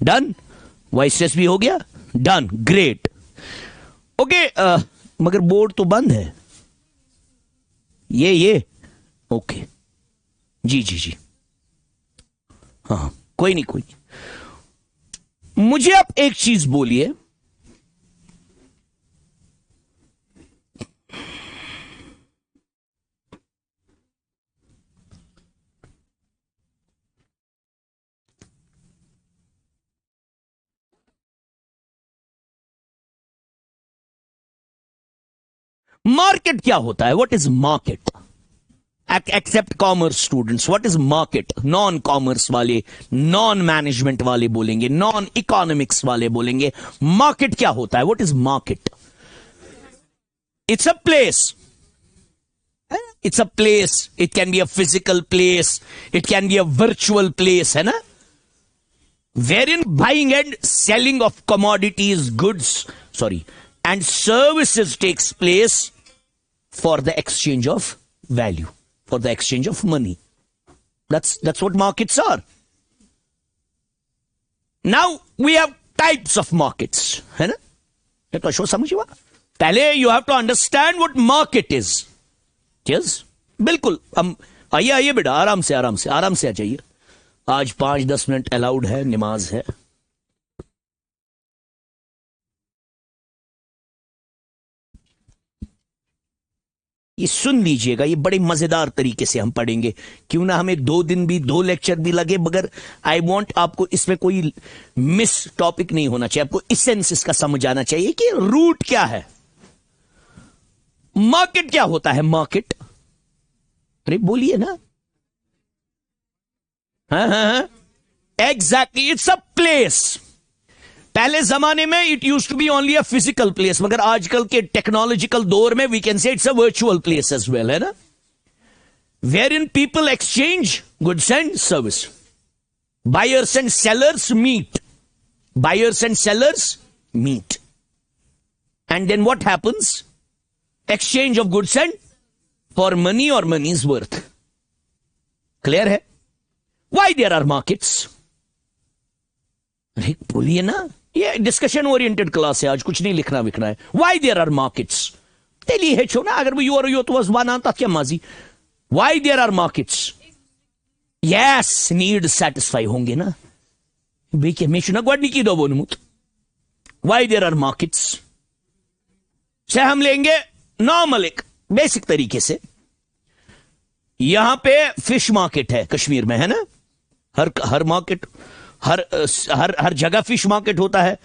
Done, voice test भी हो गया, डन, ग्रेट। ओके, मगर बोर्ड तो बंद है, ये ओके, जी जी जी, हाँ कोई नहीं कोई नहीं। मुझे आप एक चीज बोलिए, मार्केट क्या होता है? What is market? Except commerce students, what is market? Non commerce वाले, नॉन मैनेजमेंट वाले बोलेंगे, नॉन इकोनॉमिक्स वाले बोलेंगे मार्केट क्या होता है? What is market? It's a place, it's a place, it can be a physical place, it can be a virtual place, है ना, wherein buying and selling of commodities, goods, sorry, and services takes place for the exchange of value, for the exchange of money. That's what markets are. Now we have types of markets, है ना? ये तो show समझ हुआ। पहले you have to understand what market is. Yes? बिल्कुल, हम आइए बेटा, आराम से आ जाइए। आज 5-10 मिनट अलाउड है, नमाज है। ये सुन लीजिएगा, ये बड़े मजेदार तरीके से हम पढ़ेंगे, क्यों ना हमें 2 दिन भी 2 लेक्चर भी लगे, मगर आई वांट आपको इसमें कोई मिस टॉपिक नहीं होना चाहिए, आपको इसेंस इसका समझ आना चाहिए कि रूट क्या है। मार्केट क्या होता है? मार्केट, अरे बोलिए ना, हाँ, एग्जैक्टली, इट्स अ प्लेस। पहले जमाने में it use to be only a physical place, मगर आजकल के टेक्नोलॉजिकल दौर में we can say it's a virtual place as well, है ना, where in people exchange goods and service, buyers and sellers meet, and then what happens? Exchange of goods and for money और money's worth. Clear है? Why there are markets? अरे बोलिए ना, ये discussion oriented class है, आज कुछ नहीं लिखना विखना है। Why there are markets? तेली है छो ना, अगर वो यो तो बस वाना था क्या माजी। Why there are markets? Yes, need satisfy होंगे ना, बेके मेशुना गॉडनी की दो बोनमुत। वाई देयर आर मार्केट्स से हम लेंगे नॉर्मल एक बेसिक तरीके से। यहां पे फिश मार्केट है कश्मीर में, है ना, हर मार्केट, हर जगह फिश मार्केट होता है।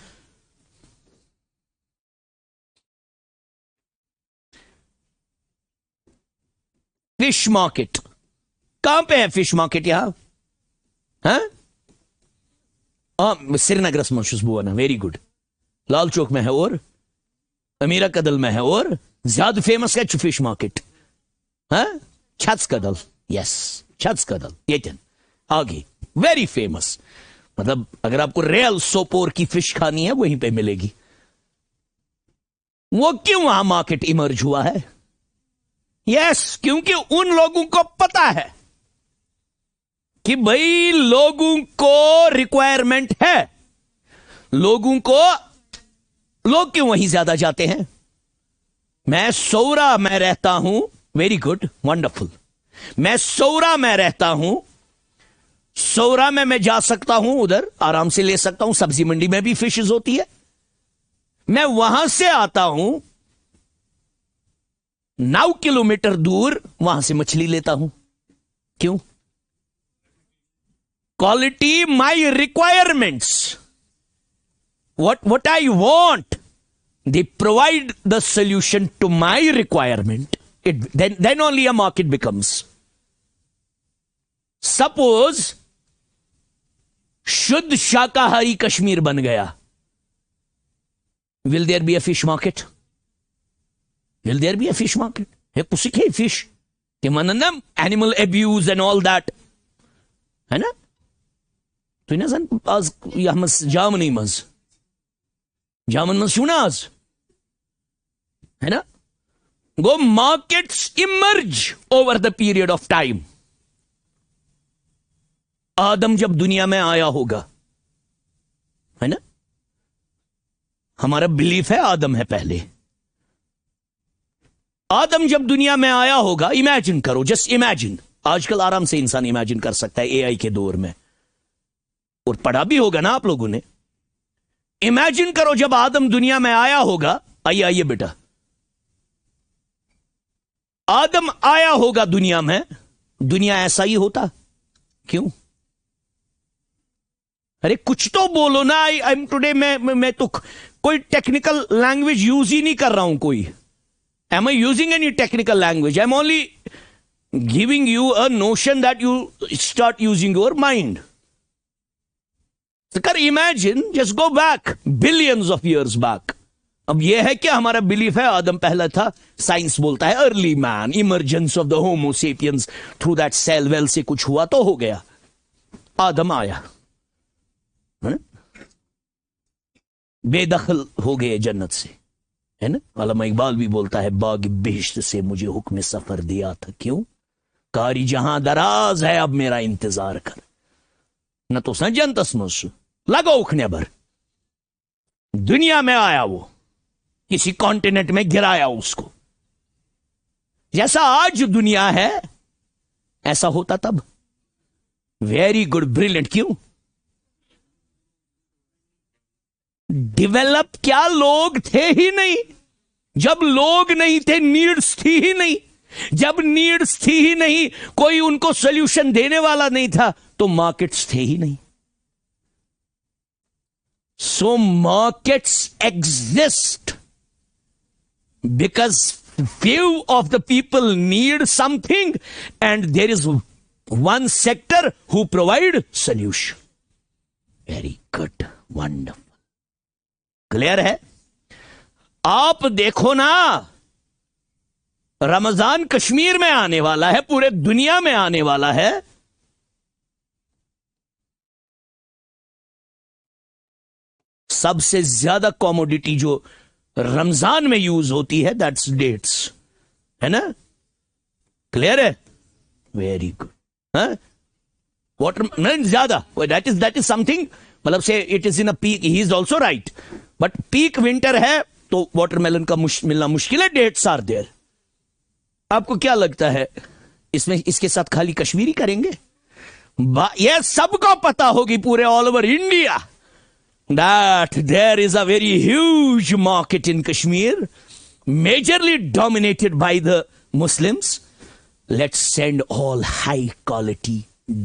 फिश मार्केट कहां पे है? फिश मार्केट यहां, श्रीनगर मशहूस बुआना, वेरी गुड। लाल चौक में है और अमीरा कदल में है, और ज्यादा फेमस है फिश मार्केट, छत्स कदल, यस छत्स कदल, ये आगे वेरी फेमस। मतलब अगर आपको रियल सोपोर की फिश खानी है वहीं पे मिलेगी। वो क्यों वहां मार्केट इमर्ज हुआ है? यस, क्योंकि उन लोगों को पता है कि भाई लोगों को रिक्वायरमेंट है, लोग क्यों वहीं ज्यादा जाते हैं। मैं सौरा में रहता हूं, वेरी गुड, वंडरफुल। मैं सौरा में रहता हूं, सौरा में मैं जा सकता हूं, उधर आराम से ले सकता हूं, सब्जी मंडी में भी फिशेज होती है। मैं वहां से आता हूं 9 किलोमीटर दूर, वहां से मछली लेता हूं। क्यों? Quality, my requirements, what I want, they provide the solution to my requirement. Then only a market becomes. Suppose शुद्ध शाकाहारी कश्मीर बन गया, will there be a fish market? Will there be a fish market? है कुछ के fish के मननम animal abuse and all that, है ना। तो ना सन आज यहमस जामनी मज जामन मज शुनाज, है ना। Go markets emerge over the period of time. आदम जब दुनिया में आया होगा, हमारा बिलीफ है आदम है पहले। आदम जब दुनिया में आया होगा, इमेजिन करो, जस्ट इमेजिन, आजकल आराम से इंसान इमेजिन कर सकता है एआई के दौर में, और पढ़ा भी होगा ना आप लोगों ने। इमेजिन करो जब आदम दुनिया में आया होगा, आइए आइए बेटा, आदम आया होगा दुनिया में, दुनिया ऐसा ही होता? क्यों? अरे कुछ तो बोलो ना। आई एम टुडे, मैं तो कोई टेक्निकल लैंग्वेज यूज ही नहीं कर रहा हूं कोई। Am I using any technical language? I am only giving you a notion that you start using your mind. कर imagine, just go back billions of years back. अब यह है क्या हमारा बिलीफ है आदम पहला था? साइंस बोलता है early man, emergence of the Homo sapiens, through that सेल वेल से कुछ हुआ तो हो गया, आदम आया, बेदखल हो गए जन्नत से, है ना। अल्लामा इकबाल भी बोलता है, बाग बेहश्त से मुझे हुक्म सफर दिया था, क्यों? कारी जहां दराज है अब मेरा इंतजार कर, न तो सजनतस मुझ लगो उखने भर। दुनिया में आया वो, किसी कॉन्टिनेंट में गिराया उसको। जैसा आज दुनिया है ऐसा होता तब। Very good, brilliant. क्यों डेवलप? क्या लोग थे ही नहीं। जब लोग नहीं थे, नीड्स थी ही नहीं। जब नीड्स थी ही नहीं, कोई उनको सोल्यूशन देने वाला नहीं था, तो मार्केट्स थे ही नहीं। सो markets exist because few of the people need something and there is one sector who provide solution. Very good, wonderful. Clear है? आप देखो ना, रमजान कश्मीर में आने वाला है, पूरे दुनिया में आने वाला है। सबसे ज्यादा कॉमोडिटी जो रमजान में यूज होती है, दैट्स डेट्स, है ना। क्लियर है? Very good. वाटर ज्यादा, दैट इज समथिंग, मतलब से it is in a peak, he is also right, but peak winter है तो वाटरमेलन का मिलना मुश्किल है। Dates are there. आपको क्या लगता है इसमें, इसके साथ खाली कश्मीरी करेंगे? यह सबको पता होगी पूरे all over India that there is a very huge market in Kashmir, majorly dominated by the Muslims. Let's send all high quality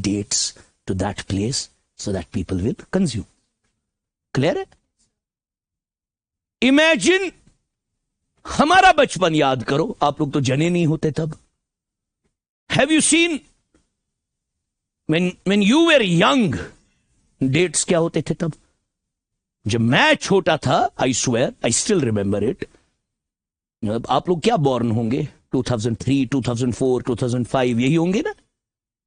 dates to that place so that people will consume. Clear है? Imagine, हमारा बचपन याद करो, आप लोग तो जने नहीं होते तब। Have you seen when you were young, dates क्या होते थे तब? जब मैं छोटा था, आई swear I still remember it. आप लोग क्या बॉर्न होंगे? 2003, 2004, 2005 यही होंगे ना।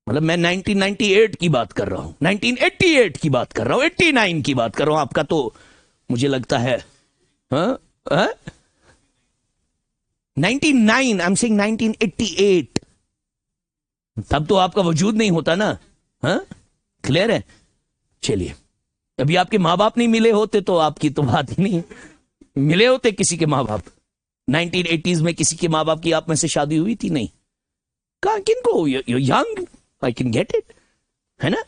मतलब मैं 1998 की बात कर रहा हूं, 1988 की बात कर रहा हूं, 89 की बात कर रहा हूं। आपका तो मुझे लगता है 99, आई एम सेइंग 1988। तब तो आपका वजूद नहीं होता ना। क्लियर है? चलिए, अभी आपके माँ बाप नहीं मिले होते तो आपकी तो बात ही नहीं। मिले होते किसी के माँ बाप 1980s में? किसी के माँ बाप की आप में से शादी हुई थी? नहीं। कहां, किनको? Young, I can get it, है ना।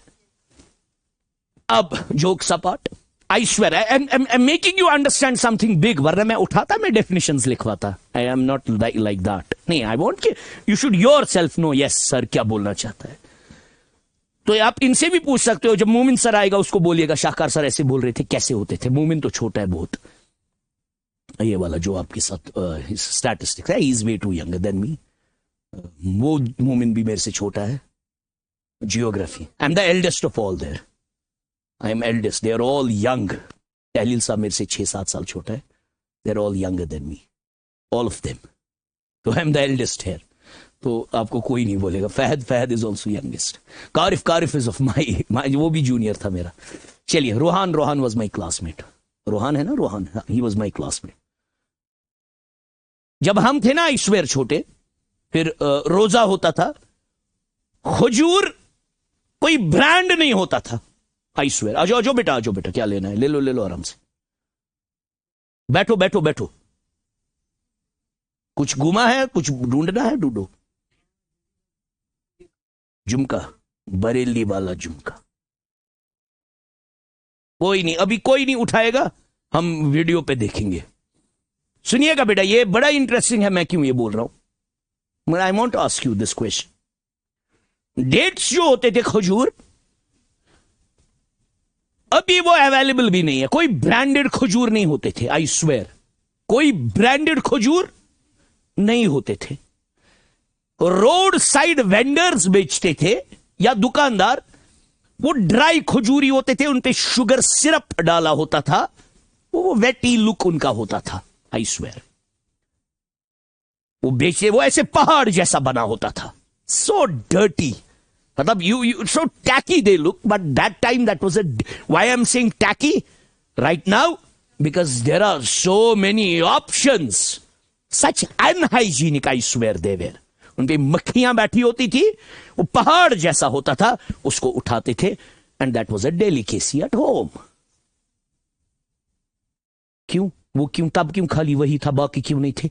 अब jokes apart, I swear I am making you understand something big, वरना मैं उठाता, मैं डेफिनेशंस लिखवाता। I am not like that. नहीं, I want you should yourself know, yes sir क्या बोलना चाहता है। तो आप इनसे भी पूछ सकते हो। जब मोमिन सर आएगा उसको बोलिएगा, शाहकार सर ऐसे बोल रहे थे, कैसे होते थे? मोमिन तो छोटा है बहुत। ये वाला जो आपके साथ स्टैटिस्टिक्स है, is way too younger than me. वो मोमिन भी मेरे से छोटा है। Geography, I am the eldest of all there. I am eldest, they are all young. Tahleel साहब मेरे से 6-7 साल छोटा है। They are all younger than me, all of them. तो I am the eldest here. तो आपको कोई नहीं बोलेगा। Fahad is also youngest. Karif is of my, वो भी जूनियर था मेरा। चलिए, Rohan was my classmate. Rohan है ना, Rohan, he was my classmate. जब हम थे ना ईश्वर छोटे, फिर रोजा होता था। खजूर कोई ब्रांड नहीं होता था। I swear. आ जाओ बेटा, क्या लेना है ले लो आराम से। बैठो बैठो बैठो, कुछ गुमा है, कुछ ढूंढना है, ढूंढो। झुमका, बरेली वाला झुमका। कोई नहीं, अभी कोई नहीं उठाएगा, हम वीडियो पे देखेंगे। सुनिएगा बेटा, ये बड़ा इंटरेस्टिंग है, मैं क्यों ये बोल रहा हूं। I want to ask you this question. Dates जो होते थे खजूर, अभी वो अवेलेबल भी नहीं है। कोई ब्रांडेड खजूर नहीं होते थे, आई स्वेयर, कोई ब्रांडेड खजूर नहीं होते थे। रोड साइड वेंडर्स बेचते थे या दुकानदार, वो ड्राई खजूरी होते थे, उन पे शुगर सिरप डाला होता था, वो वेटी लुक उनका होता था, आई स्वेयर। वो बेचे, वो ऐसे पहाड़ जैसा बना होता था, सो डर्टी, मतलब you so tacky they look, but that time that was why I'm saying tacky right now, because there are so many options, such unhygienic, I swear they were. उन पे मक्खियां बैठी होती थी, वो पहाड़ जैसा होता था, उसको उठाते थे, and that was a delicacy at home. क्यों वो, क्यों तब क्यों खाली वही था, बाकी क्यों नहीं थे?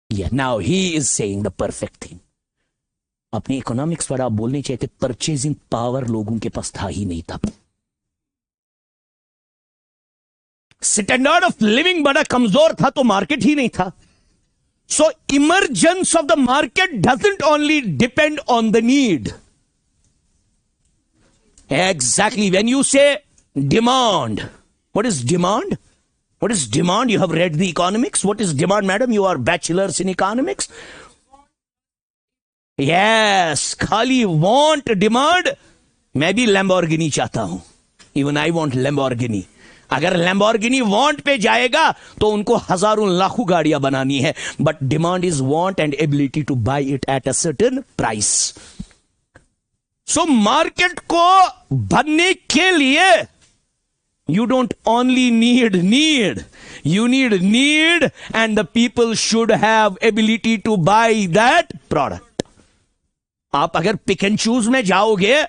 Yeah, now he is saying the perfect thing. अपनी इकोनॉमिक्स पर आप बोलने चाहिए थे, परचेजिंग पावर लोगों के पास था ही नहीं था। स्टैंडर्ड ऑफ लिविंग बड़ा कमजोर था, तो मार्केट ही नहीं था। So emergence of the market doesn't only depend on the need. Exactly, when you say demand, what is demand? What is demand? You have read the economics. What is demand, madam? You are bachelors in economics. Yes, खाली want, demand. मैं भी Lamborghini चाहता हूं. Even I want Lamborghini. अगर Lamborghini want पे जाएगा तो उनको हजारों लाखों गाड़ियां बनानी है. But demand is want and ability to buy it at a certain price. So market को बनने के लिए you don't only need, you need and the people should have ability to buy that product. आप अगर pick and choose में जाओगे,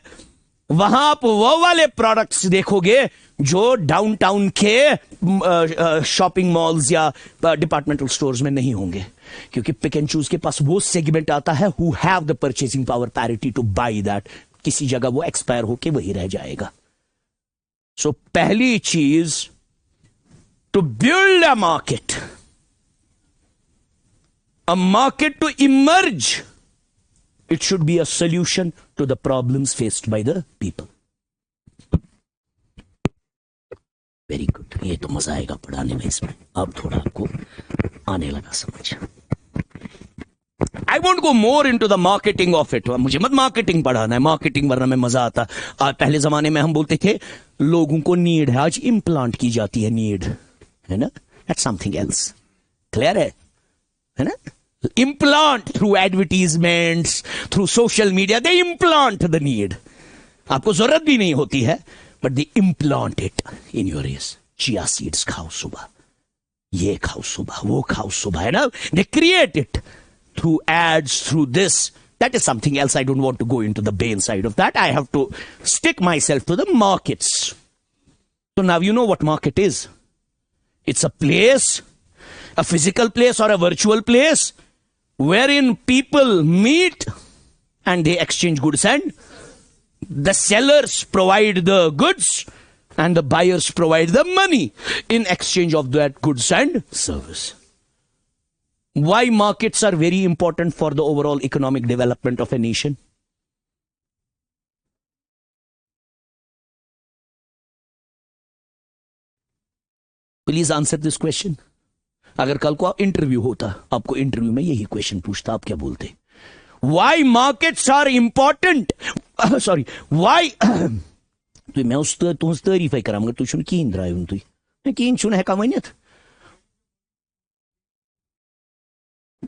वहां आप वो वाले प्रोडक्ट्स देखोगे जो डाउनटाउन के शॉपिंग मॉल्स या डिपार्टमेंटल स्टोर्स में नहीं होंगे, क्योंकि पिक एंड चूज के पास वो सेगमेंट आता है who have the purchasing power parity two by that. किसी जगह वो एक्सपायर होके वही रह जाएगा. सो पहली चीज, to build a market to emerge, it should be a solution to the problems faced by the people. Very good. ये तो मजा आएगा पढ़ाने में इसमें. अब थोड़ा आपको आने लगा समझ. I won't go more into the marketing of it. मुझे मत मार्केटिंग पढ़ाना है. मार्केटिंग वरना में मजा आता. पहले जमाने में हम बोलते थे लोगों को नीड है, आज इम्प्लांट की जाती है नीड, है ना? That's something else. क्लियर है ना? Implant through advertisements, through social media, they implant the need. आपको जरूरत भी नहीं होती है, but they implant it in your ears. Chia seeds खाओ सुबह, ये खाओ सुबह, वो खाओ सुबह, है ना? They create it through ads, through this. That is something else. I don't want to go into the brain side of that. I have to stick myself to the markets. So now you know what market is. It's a place, a physical place or a virtual place, wherein people meet and they exchange goods, and the sellers provide the goods and the buyers provide the money in exchange of that goods and service. Why markets are very important for the overall economic development of a nation? Please answer this question. अगर कल को interview होता, आपको interview में यही question पूछता, आप क्या बोलते? Why markets are important, sorry why तो मैं उस तुझ तारीफ करा मगर तुझ कीन द्राय तुझ कीन छुन है वनित.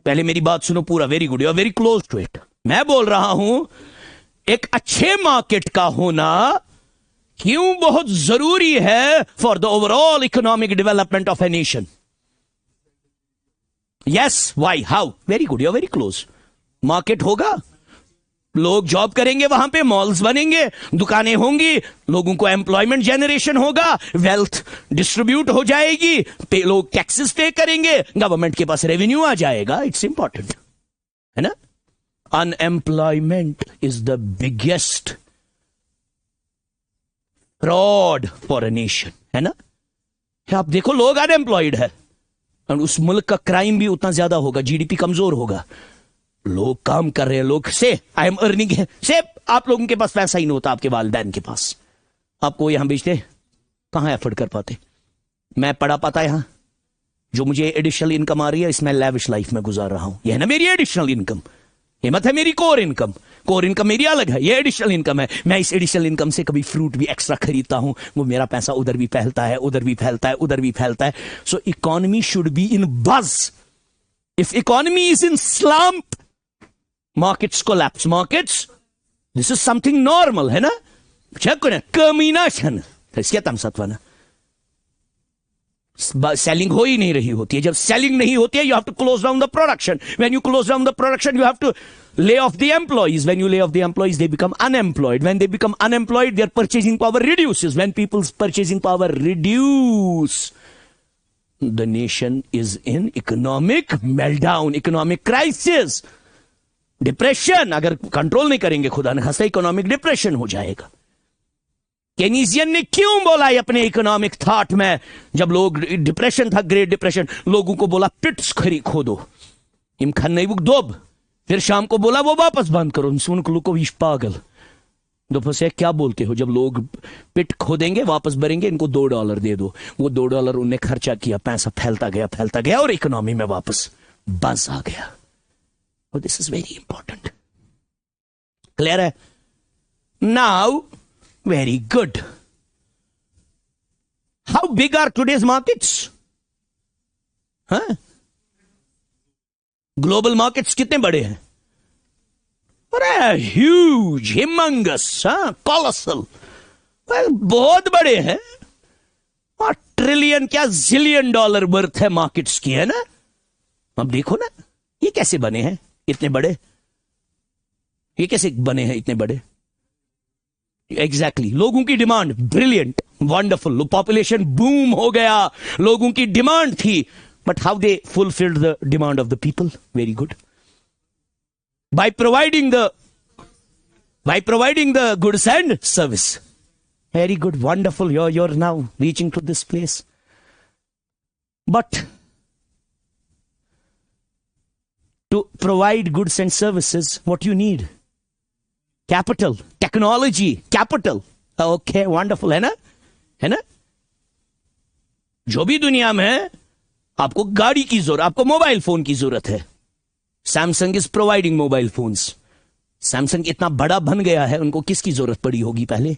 पहले मेरी बात सुनो पूरा. Very good, you are very close to it. मैं बोल रहा हूं एक अच्छे मार्केट का होना क्यों बहुत जरूरी है for the overall economic development of a nation. Yes, why, how? Very good, you're very close. Market होगा लोग जॉब करेंगे, वहां पे मॉल्स बनेंगे, दुकानें होंगी, लोगों को एम्प्लॉयमेंट जनरेशन होगा, वेल्थ डिस्ट्रीब्यूट हो जाएगी, लोग टैक्सेस पे करेंगे, गवर्नमेंट के पास रेवेन्यू आ जाएगा. इट्स इंपॉर्टेंट, है ना. Unemployment is the biggest fraud for a nation, है ना. आप देखो, लोग अनएम्प्लॉयड है और उस मुल्क का क्राइम भी उतना ज्यादा होगा, जीडीपी कमजोर होगा. लोग काम कर रहे हैं, लोग से आई एम अर्निंग से. आप लोगों के पास पैसा ही नहीं होता, आपके वालिदैन के पास, आपको यहां बेचते, कहां एफर्ट कर पाते. मैं पढ़ा पाता यहां, जो मुझे एडिशनल इनकम आ रही है, इसमें लैविश लाइफ में गुजार रहा हूं. यह है ना मेरी एडिशनल इनकम, ये मत है मेरी कोर इनकम. कोर इनकम मेरी अलग है, ये एडिशनल इनकम है. मैं इस एडिशनल इनकम से कभी फ्रूट भी एक्स्ट्रा खरीदता हूं, वो मेरा पैसा उधर भी फैलता है, उधर भी फैलता है, उधर भी फैलता है. सो इकोनॉमी शुड बी इन बज. If economy is in slump, markets collapse. Markets, this is something normal, है ना. कमीनाशन क्या तम सत्व ना. सेलिंग हो ही नहीं रही होती है. जब सेलिंग नहीं होती है, you have to close down the production. When you close down the production, you have to lay off the employees. When you lay off the employees, they become unemployed. When they become unemployed, their purchasing power reduces. When people's purchasing power reduce, the nation is in economic meltdown, economic crisis. Depression. अगर control नहीं करेंगे, खुदा न खास्ता economic depression हो जाएगा. Keynesian ने क्यों बोला अपने इकोनॉमिक थॉट में, जब लोग डिप्रेशन था, ग्रेट डिप्रेशन, लोगों को बोला पिट्स खोदो, इमखान नहीं बुक दोब. फिर शाम को बोला वो वापस बंद करो. उनको को पागल. दोपहर से क्या बोलते हो, जब लोग पिट खोदेंगे, वापस भरेंगे, इनको $2 दे दो. वो $2 उन्हें खर्चा किया, पैसा फैलता गया और इकोनॉमी में वापस बस आ गया. Oh, this is very important. Clear hai? Now, very good. How big are today's markets? Huh? Global markets कितने बड़े हैं? अरे huge, humongous, हाँ, colossal. Well, बहुत बड़े हैं. और ट्रिलियन क्या $1 zillion वर्थ है मार्केट्स की, है ना. अब देखो ना, ये कैसे बने हैं इतने बड़े. ये कैसे बने हैं इतने बड़े. एग्जैक्टली लोगों की demand, brilliant, wonderful. Population boom हो गया, लोगों की डिमांड थी, but how they fulfilled the demand of the people. Very good. By providing the goods and service. Very good, wonderful. you're now reaching to this place. But to provide goods and services, what you need? Capital, technology, capital. Okay, wonderful, है ना, है ना. जो भी दुनिया में आपको गाड़ी की जरूरत, आपको मोबाइल फोन की जरूरत है, Samsung is providing mobile phones. Samsung इतना बड़ा बन गया है, उनको किसकी जरूरत पड़ी होगी पहले.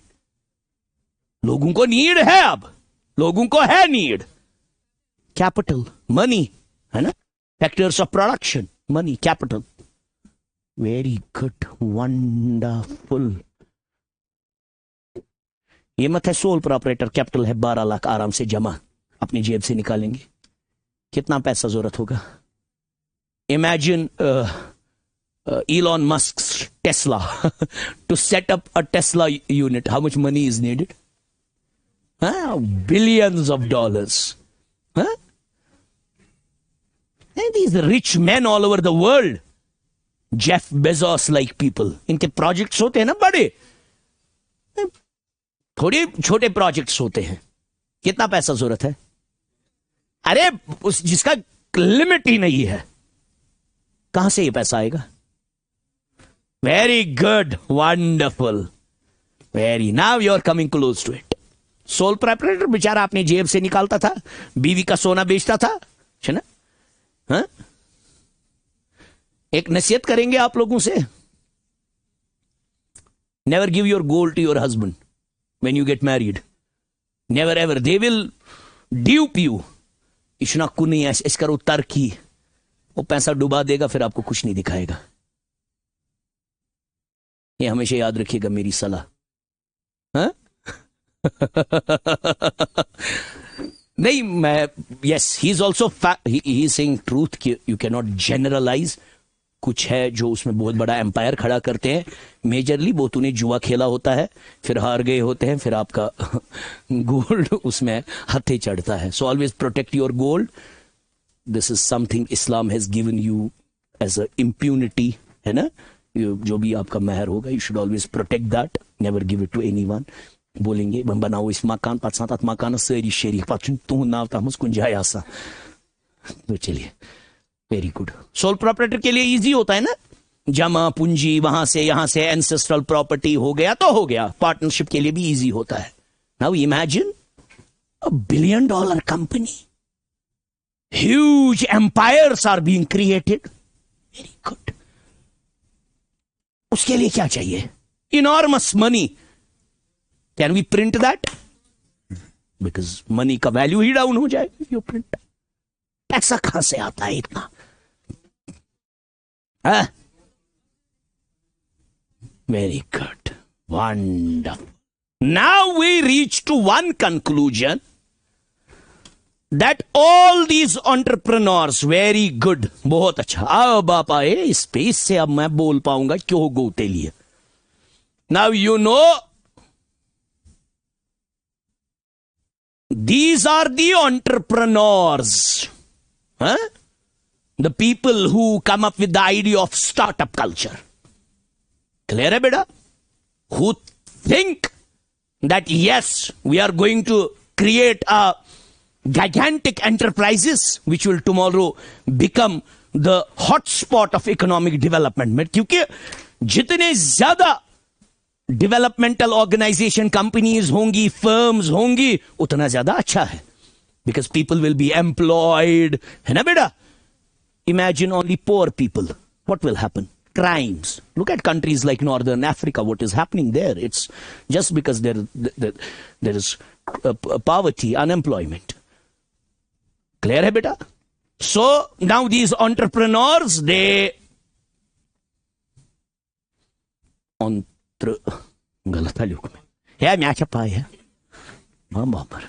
लोगों को नीड है, अब लोगों को है नीड. कैपिटल, मनी, है ना. Factors of production, money, capital. Very good, wonderful. ये मत है सोल प्रोपराइटर, कैपिटल है 12 लाख, आराम से जमा अपनी जेब से निकालेंगे. कितना पैसा जरूरत होगा. Imagine Elon Musk's Tesla. To set up a Tesla unit, how much money is needed? Billions of dollars. And these rich men all over the world, Jeff Bezos like people, इनके प्रोजेक्ट्स होते हैं ना बड़े, थोड़े छोटे projects होते हैं. कितना पैसा जरूरत है. अरे उस जिसका लिमिट ही नहीं है, कहां से ये पैसा आएगा. Very good, wonderful, very. Now you are coming close to it. Sole proprietor बेचारा अपनी जेब से निकालता था, बीवी का सोना बेचता था, है ना. हाँ? एक नसीहत करेंगे आप लोगों से. Never give your gold to your husband when you get married. Never ever. They will dupe you. इतना कुनी ऐस करो तरकी, वो पैसा डुबा देगा, फिर आपको कुछ नहीं दिखाएगा. ये हमेशा याद रखिएगा मेरी सलाह. हाँ? नहीं, मैं, yes, he is also he is saying truth. You cannot generalize. कुछ है जो उसमें बहुत बड़ा एम्पायर खड़ा करते हैं। मेजरली वो तूने जुआ खेला होता है, फिर हार गए होते हैं, फिर आपका गोल्ड उसमें हथे चढ़ता है। So always protect your gold. This is something Islam has given you as a impunity, है ना। जो भी आपका महर होगा, you should always protect that, never give it to anyone. बोलेंगे बनाओ इस मकान पत साथ मकान सारी शरीक पत तुहद नाव तथ मज कुछ जाए आसा। तो चलिए, वेरी गुड। सोल प्रॉपर्टी के लिए इजी होता है ना, जमा पूंजी वहां से यहां से एंसेस्ट्रल प्रॉपर्टी हो गया तो हो गया। पार्टनरशिप के लिए भी इजी होता है। Now imagine a $1 billion company, huge empires are being created. Very good. उसके लिए क्या चाहिए? Enormous money. Can we print that? Because money का वैल्यू ही डाउन हो जाए यू प्रिंट। पैसा कहां से आता है इतना? Very good, wonderful. Now we reach to one conclusion that all these entrepreneurs, very good, बहुत अच्छा। अब आप आए इस पे, इससे अब मैं बोल पाऊंगा क्यों गोते लिए। Now you know these are the entrepreneurs, huh? The people who come up with the idea of startup culture. Clear hai beta? Who think that yes, we are going to create a gigantic enterprises which will tomorrow become the hotspot of economic development. क्योंकि जितने ज्यादा developmental organisation companies होंगी, firms होंगी, उतना ज्यादा अच्छा है। Because people will be employed, है ना बेटा। Imagine only poor people, what will happen? Crimes. Look at countries like Northern Africa. What is happening there? It's just because there is poverty, unemployment. Clear hai beta? So now these entrepreneurs, they गलत है लोग में है मैं अच्छा पाए है मां बापर।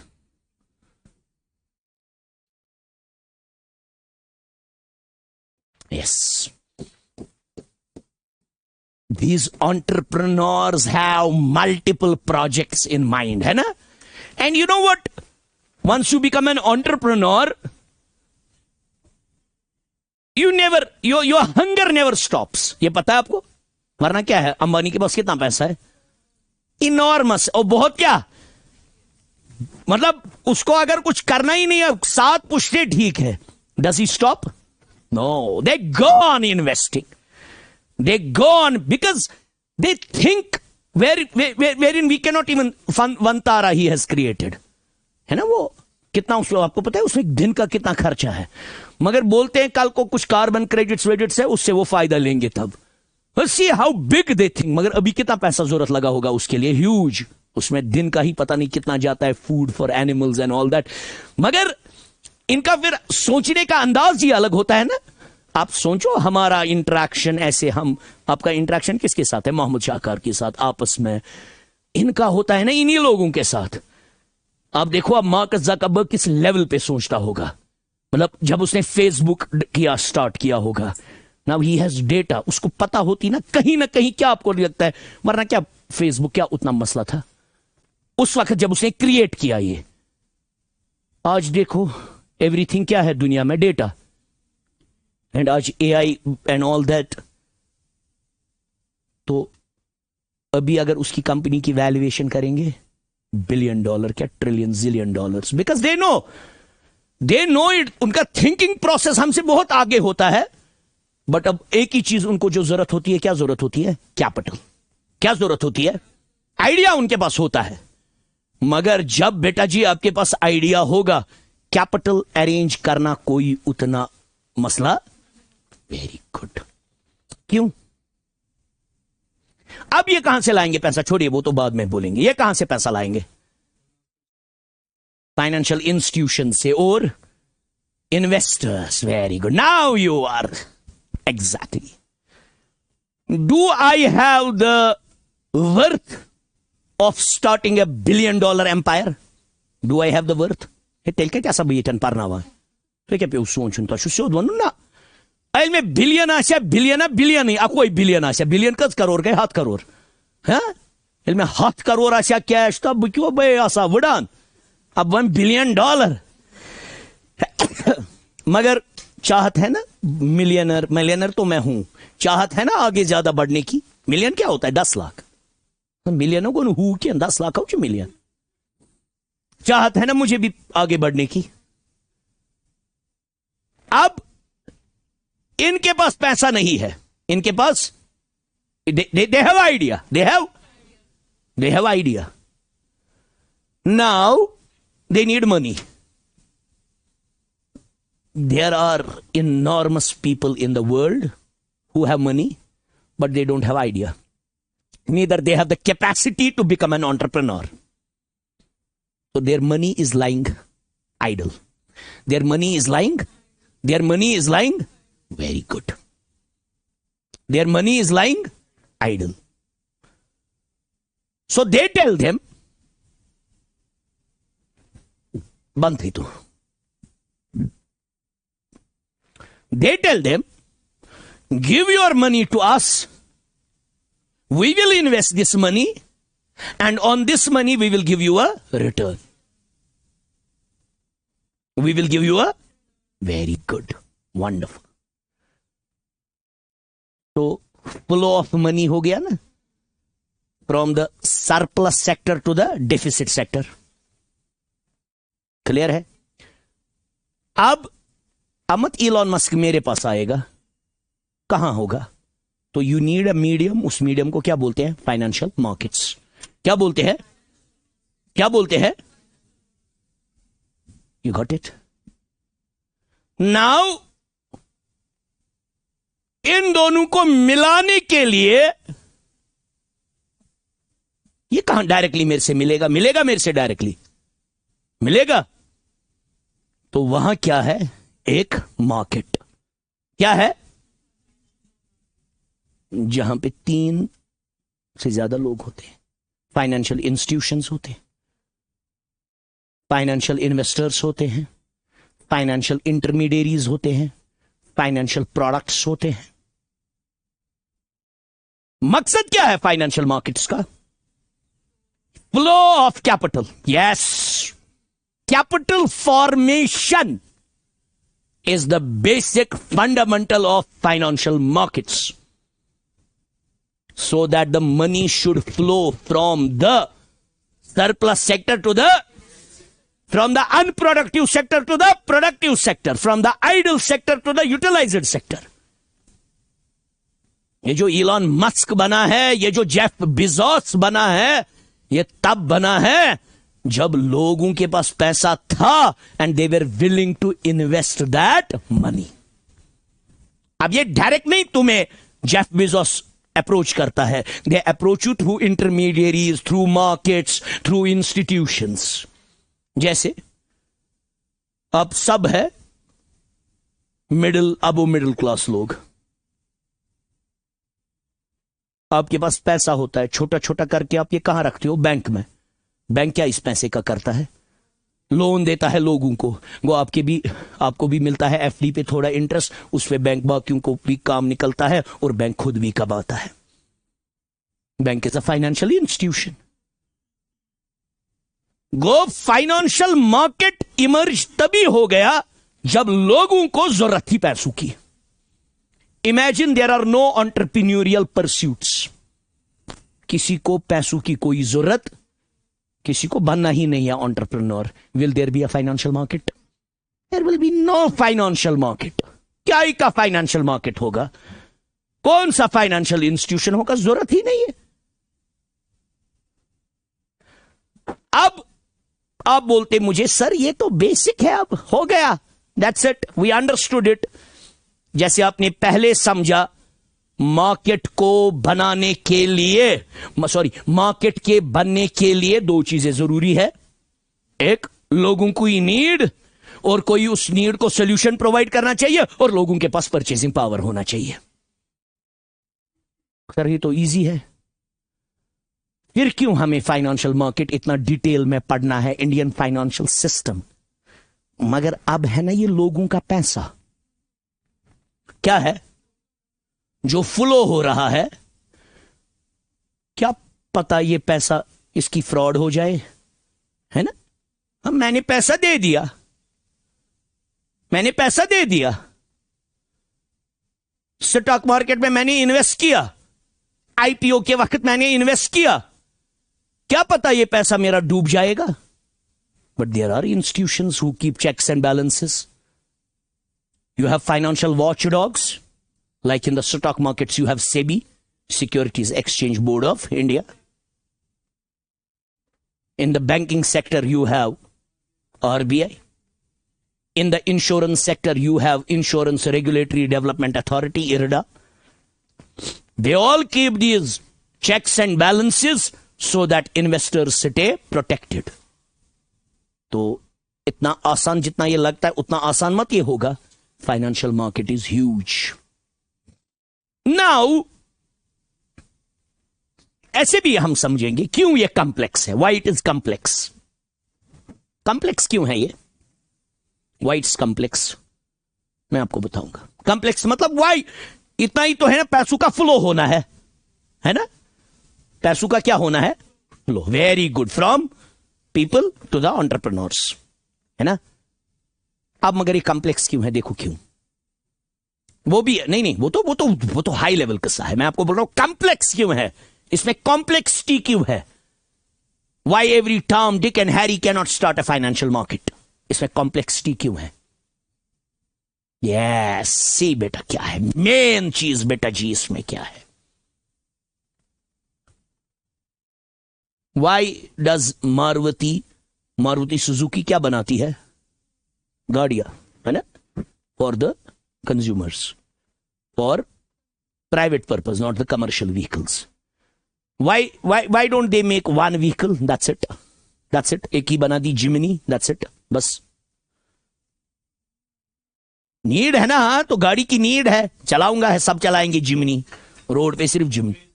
Yes, these entrepreneurs have multiple projects in mind, है ना। And you know what? Once you become an entrepreneur, your hunger never stops. ये पता है आपको? वरना क्या है, अंबानी के पास कितना पैसा है? इनॉर्मस। और बहुत क्या, मतलब उसको अगर कुछ करना ही नहीं है, 7 पुश्ते ठीक है। Does he stop? No, they go on investing, they go on because they think where in we can not even one तारा ही हैज क्रिएटेड, है ना। वो कितना उसको आपको पता है उसमें दिन का कितना खर्चा है, मगर बोलते हैं कल को कुछ कार्बन क्रेडिट्स वेडिट्स है, उससे वो फायदा लेंगे तब। See how big they think. मगर अभी कितना पैसा जरूरत लगा होगा उसके लिए? ह्यूज। उसमें दिन का ही पता नहीं कितना जाता है, food for animals and all that. मगर इनका फिर सोचने का अंदाज ही अलग होता है ना। आप सोचो, हमारा इंटरेक्शन ऐसे, हम आपका इंटरेक्शन किसके साथ है? मोहम्मद शाहकार के साथ आपस में। इनका होता है ना इन्हीं लोगों के साथ। आप देखो, अब मार्क ज़करबर्ग किस लेवल पे सोचता होगा। मतलब जब उसने फेसबुक किया, स्टार्ट किया होगा, नाउ ही हैज डेटा। उसको पता होती ना कहीं क्या आपको लगता है? वरना क्या फेसबुक क्या उतना मसला था उस वक्त जब उसने क्रिएट किया ये। आज देखो एवरीथिंग क्या है दुनिया में? डेटा। एंड आज एआई एंड ऑल दैट। तो अभी अगर उसकी कंपनी की वैल्यूएशन करेंगे $1 billion, क्या trillion zillion dollars, because they know it. उनका थिंकिंग प्रोसेस हमसे बहुत आगे होता है। बट अब एक ही चीज उनको जो जरूरत होती है, क्या जरूरत होती है? कैपिटल। क्या जरूरत होती है? आइडिया उनके पास होता है। मगर जब बेटा जी आपके पास आइडिया होगा, कैपिटल अरेंज करना कोई उतना मसला। Very good. क्यों? अब ये कहां से लाएंगे पैसा? छोड़िए, वो तो बाद में बोलेंगे। ये कहां से पैसा लाएंगे? फाइनेंशियल इंस्टीट्यूशन से और investors. Very good. Now you are exactly. Do I have the worth of starting a $1 billion empire? Do I have the worth? He telke kya sabitan parnawa. Peki pe usun chunta şu sod vanu na. अल में billion आशा billion billion अकोई billion आशा billion कज करोड़ गए 7 करोड़ हाँ इल में 7 करोड़ आशा cash तब बह क्यों बे आसा वुडान अब $1 बिलियन मगर चाहत है ना मिलियनर तो मैं हूं चाहत है ना आगे ज्यादा बढ़ने की मिलियन क्या होता है 10 लाख मिलियनों को हु के 10 लाख हो मिलियन चाहत है ना मुझे भी आगे बढ़ने की अब इनके पास पैसा नहीं है इनके पास they have idea they have idea now they need money there are enormous people in the world who have money but they don't have idea neither they have the capacity to become an entrepreneur so their money is lying idle their money is lying very good their money is lying idle so they tell them band thi tu they tell them give your money to us we will invest this money and on this money we will give you a return we will give you a very good wonderful तो flow of money हो गया ना from the surplus sector to the deficit sector clear है अब अमत Elon Musk मेरे पास आएगा कहां होगा तो यू नीड अ मीडियम उस मीडियम को क्या बोलते हैं फाइनेंशियल मार्केट्स क्या बोलते हैं you got it now in दोनों को मिलाने के लिए ये कहां डायरेक्टली मेरे से मिलेगा मेरे से डायरेक्टली मिलेगा तो वहां क्या है एक मार्केट क्या है जहां पे 3 से ज्यादा लोग होते हैं फाइनेंशियल इंस्टीट्यूशंस होते हैं फाइनेंशियल इन्वेस्टर्स होते हैं फाइनेंशियल इंटरमीडियरीज होते हैं फाइनेंशियल प्रोडक्ट्स होते हैं मकसद क्या है फाइनेंशियल मार्केट्स का flow of capital yes capital formation is the basic fundamental of financial markets so that the money should flow from the surplus sector to the from the unproductive sector to the productive sector from the idle sector to the utilized sector ये जो Elon Musk बना है ये जो Jeff Bezos बना है ये तब बना है जब लोगों के पास पैसा था and they were willing to invest that money अब ये डायरेक्ट नहीं तुम्हें जेफ बिजोस अप्रोच करता है they approach you through intermediaries through markets through institutions जैसे अब सब है मिडिल क्लास लोग आपके पास पैसा होता है छोटा छोटा करके आप ये कहां रखते हो बैंक में बैंक क्या इस पैसे का करता है लोन देता है लोगों को वो आपको भी मिलता है एफडी पे थोड़ा इंटरेस्ट उस पे बैंक बाकियों को भी काम निकलता है और बैंक खुद भी कमाता है bank is a financial institution go financial market emerge तभी हो गया जब लोगों को जरूरत थी पैसों की imagine there are no entrepreneurial pursuits किसी को पैसों की कोई जरूरत किसी को बनना ही नहीं है entrepreneur will there be a financial market there will be no financial market क्या ही का फाइनेंशियल मार्केट होगा कौन सा फाइनेंशियल इंस्टीट्यूशन होगा जरूरत ही नहीं है अब आप बोलते मुझे सर ये तो बेसिक है अब हो गया that's it we understood it जैसे आपने पहले समझा मार्केट को बनाने के लिए मार्केट के बनने के लिए 2 चीजें जरूरी है एक लोगों की नीड और कोई उस नीड को सॉल्यूशन प्रोवाइड करना चाहिए और लोगों के पास परचेजिंग पावर होना चाहिए सर ये तो इजी है फिर क्यों हमें फाइनेंशियल मार्केट इतना डिटेल में पढ़ना है इंडियन फाइनेंशियल सिस्टम मगर अब है ना ये लोगों का पैसा क्या है जो फ्लो हो रहा है, क्या पता ये पैसा इसकी फ्रॉड हो जाए, है ना। अब मैंने पैसा दे दिया, मैंने पैसा दे दिया, स्टॉक मार्केट में मैंने इन्वेस्ट किया, आईपीओ के वक्त मैंने इन्वेस्ट किया, क्या पता ये पैसा मेरा डूब जाएगा। But there are institutions who keep checks and balances. You have financial watchdogs, like in the stock markets, you have SEBI, Securities Exchange Board of India. In the banking sector, you have RBI. In the insurance sector, you have Insurance Regulatory Development Authority, IRDA. They all keep these checks and balances so that investors stay protected. तो इतना आसान जितना ये लगता है उतना आसान मत ये होगा. Financial market is huge. Now, ऐसे भी हम समझेंगे क्यों ये कॉम्प्लेक्स है. Why it is complex? Complex क्यों है ये? Why it's complex? मैं आपको बताऊंगा. कॉम्प्लेक्स मतलब why? इतना ही तो है ना, पैसों का फ्लो होना है ना. पैसों का क्या होना है? Flow. Very good. From people to the entrepreneurs, है ना. अब मगर ये कॉम्प्लेक्स क्यों है, देखो क्यों. वो भी नहीं, वो तो हाई लेवल किस्सा है. मैं आपको बोल रहा हूं कॉम्प्लेक्स क्यों है, इसमें कॉम्प्लेक्सिटी क्यों है. Why every Tom Dick and Harry can not start a financial market. इसमें कॉम्प्लेक्सिटी क्यों है. यस, सी बेटा क्या है मेन चीज बेटा जी, इसमें क्या है. वाई डज मारुति सुजुकी क्या बनाती है, गाड़ियां, है ना, for the consumers, for private purpose, not the commercial vehicles. Why don't they make one vehicle, that's it. एक ही बना दी जिमिनी, दैट्स इट. बस नीड है ना, तो गाड़ी की नीड है, चलाऊंगा है, सब चलाएंगे जिमिनी, रोड पे सिर्फ जिमिनी.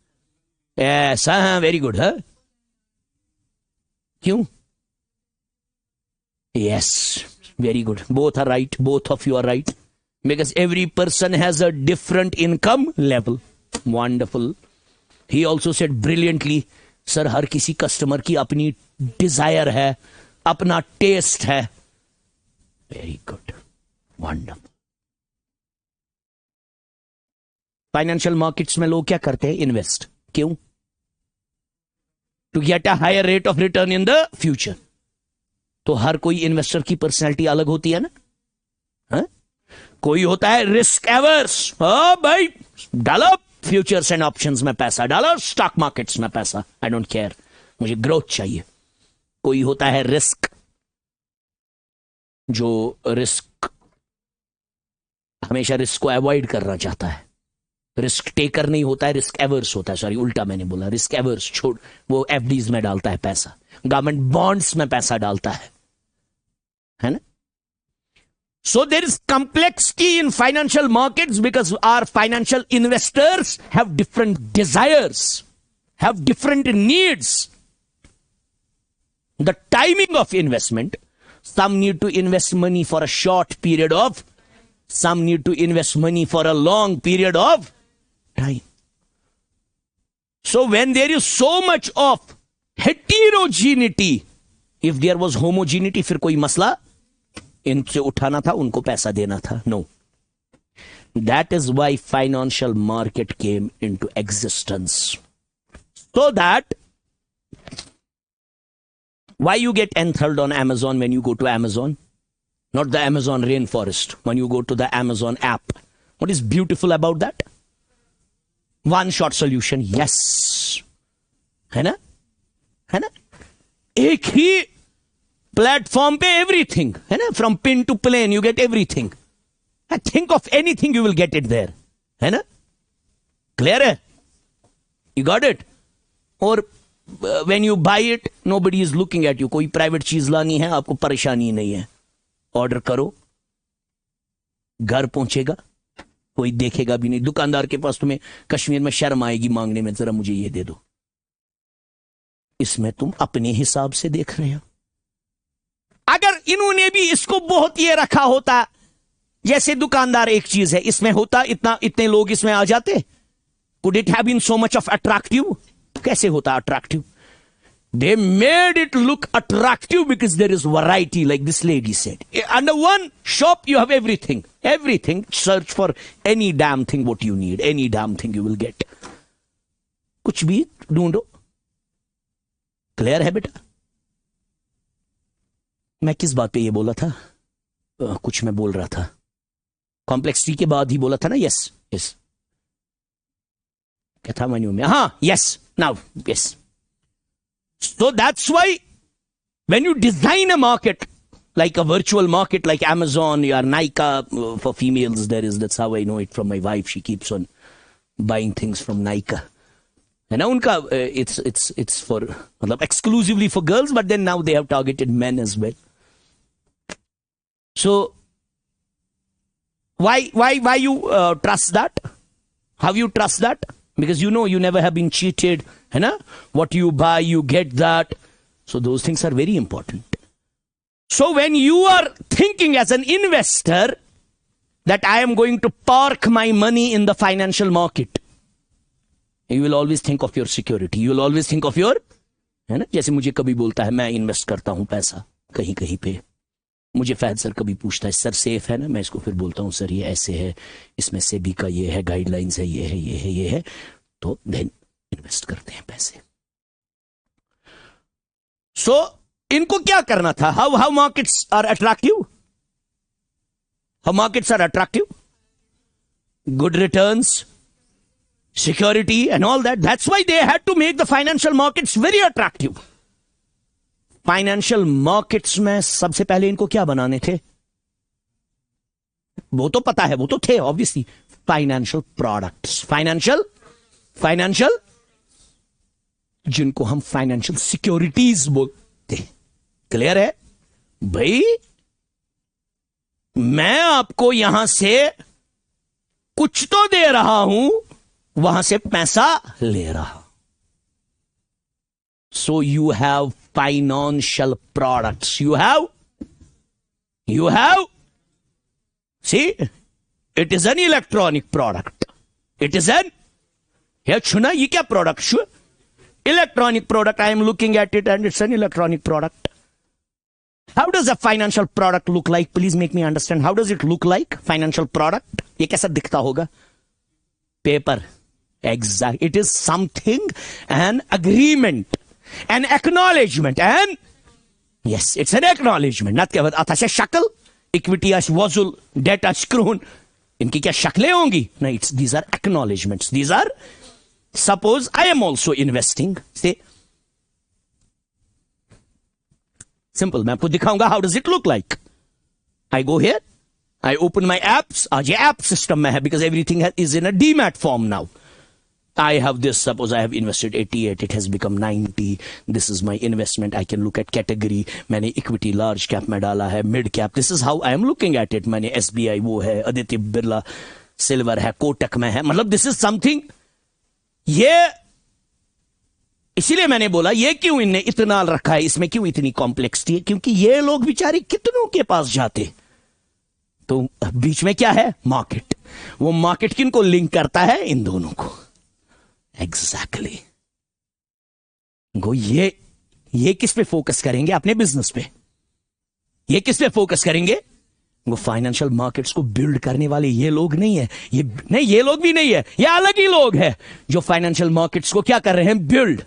ऐसा है, वेरी गुड है. क्यों. Yes, very good. Both are right. Both of you are right. Because every person has a different income level. Wonderful. He also said brilliantly, sir, हर किसी कस्टमर की अपनी Dzire है, अपना टेस्ट है. Very good. Wonderful. Financial markets में लोग क्या करते हैं, इन्वेस्ट. क्यों. To get a higher rate of return in the future. तो हर कोई इन्वेस्टर की पर्सनैलिटी अलग होती है ना. हा? कोई होता है रिस्क एवर्स, भाई डालो फ्यूचर्स एंड ऑप्शंस में पैसा, डालो स्टॉक मार्केट्स में पैसा, आई डोंट केयर, मुझे ग्रोथ चाहिए. कोई होता है रिस्क, जो रिस्क हमेशा रिस्क को अवॉइड करना चाहता है. रिस्क टेकर नहीं होता है, रिस्क एवर्स होता है. सॉरी, उल्टा मैंने बोला. रिस्क एवर्स छोड़, वो एफडीज में डालता है पैसा, गवर्नमेंट बॉन्ड्स में पैसा डालता है ना. So there is complexity in financial markets because our financial investors have different desires, have different needs. The timing of investment, some need to invest money for a short period of, some need to invest money for a long period of time. So when there is so much of heterogeneity, if there was homogeneity, फिर कोई मसला इनसे उठाना था, उनको पैसा देना था. No. That is why financial market came into existence. So that why you get enthralled on Amazon when you go to Amazon? Not the Amazon rainforest. When you go to the Amazon app. What is beautiful about that? One shot solution. Yes. है ना? है ना? एक ही platform पे everything. है ना? From pin to plane you get everything. Think of anything you will get it there. है ना? Clear है? You got it? और when you buy it, nobody is looking at you. कोई प्राइवेट चीज लानी है, आपको परेशानी नहीं है. ऑर्डर करो, घर पहुंचेगा, कोई देखेगा भी नहीं. दुकानदार के पास तुम्हें कश्मीर में शर्म आएगी मांगने में, जरा मुझे ये दे दो. इसमें तुम अपने हिसाब से देख रहे हो. अगर इन्होंने भी इसको बहुत ये रखा होता, जैसे दुकानदार एक चीज है, इसमें होता इतना, इतने लोग इसमें आ जाते, could it have been so much of attractive? कैसे होता attractive? They made it look attractive because there is variety, like this lady said. Under one shop, you have everything. Everything. Search for any damn thing what you need. Any damn thing you will get. कुछ भी ढूंढो. Clear है बेटा? मैं किस बात पे ये बोला था? कुछ मैं बोल रहा था. कॉम्प्लेक्सिटी के बाद ही बोला था ना? Yes yes. क्या था मेन्यू में? हाँ, yes. Now yes. So that's why when you design a market, like a virtual market like Amazon or Nykaa for females, that's how I know it from my wife. She keeps on buying things from Nykaa. And now it's for exclusively for girls, but then now they have targeted men as well. So why you trust that? How you trust that? Because you know you never have been cheated. है ना? What you buy, you get that. So those things are very important. So when you are thinking as an investor that I am going to park my money in the financial market, you will always think of your security. You will always think of your, है ना? जैसे मुझे कभी बोलता है मैं invest करता हूं पैसा कहीं कहीं पे, मुझे फैज सर कभी पूछता है सर सेफ है ना? मैं इसको फिर बोलता हूं सर ये ऐसे है, इसमें सेबी का ये है, गाइडलाइंस है, ये है, ये है, ये है. तो देन इन्वेस्ट करते हैं पैसे. सो इनको क्या करना था? How markets are attractive? How markets are attractive? Good returns, security and all that. That's why they had to make the financial markets very attractive. Financial markets में सबसे पहले इनको क्या बनाने थे? वो तो पता है, वो तो थे ऑब्वियसली, फाइनेंशियल प्रोडक्ट्स. फाइनेंशियल जिनको हम फाइनेंशियल सिक्योरिटीज बोलते हैं. क्लियर है भाई? मैं आपको यहां से कुछ तो दे रहा हूं, वहां से पैसा ले रहा हूं. So you have financial products. You have see it is an electronic product. It is an, छुना ये क्या प्रोडक्ट? शू electronic product. I am looking at it and it's an electronic product. How does a financial product look like? Please make me understand. How does it look like? Financial product. ये कैसा दिखता होगा? Paper. Exact. It is something, an agreement, an acknowledgement, and yes, it's an acknowledgement. Not क्या आता है शक्ल, equity आश वसूल, डेट आश क्रोन. इनकी क्या शक्लें होंगी? नहीं, these are acknowledgements. These are, suppose I am also investing. Say, simple. मैं आपको दिखाऊंगा how does it look like. I go here, I open my apps. आज ये app system में है because everything is in a demat form now. I have this. Suppose I have invested 88. It has become 90. This is my investment. I can look at category. मैंने equity large cap में डाला है, mid cap. This is how I am looking at it. मैंने SBI वो है, Aditya Birla silver है, कोटक में है. मतलब this is something. ये इसीलिए मैंने बोला ये क्यों इनने इतना रखा है, इसमें क्यों इतनी कॉम्प्लेक्सिटी है? क्योंकि ये लोग बेचारे कितनों के पास जाते, तो बीच में क्या है? मार्केट. वो मार्केट किनको लिंक करता है? इन दोनों को. एग्जैक्टली. गो ये किस पे फोकस करेंगे? अपने बिजनेस पे. ये किस पे फोकस करेंगे? वो फाइनेंशियल मार्केट्स को बिल्ड करने वाले ये लोग नहीं है. ये लोग भी नहीं है, ये अलग ही लोग है जो फाइनेंशियल मार्केट्स को क्या कर रहे हैं? बिल्ड.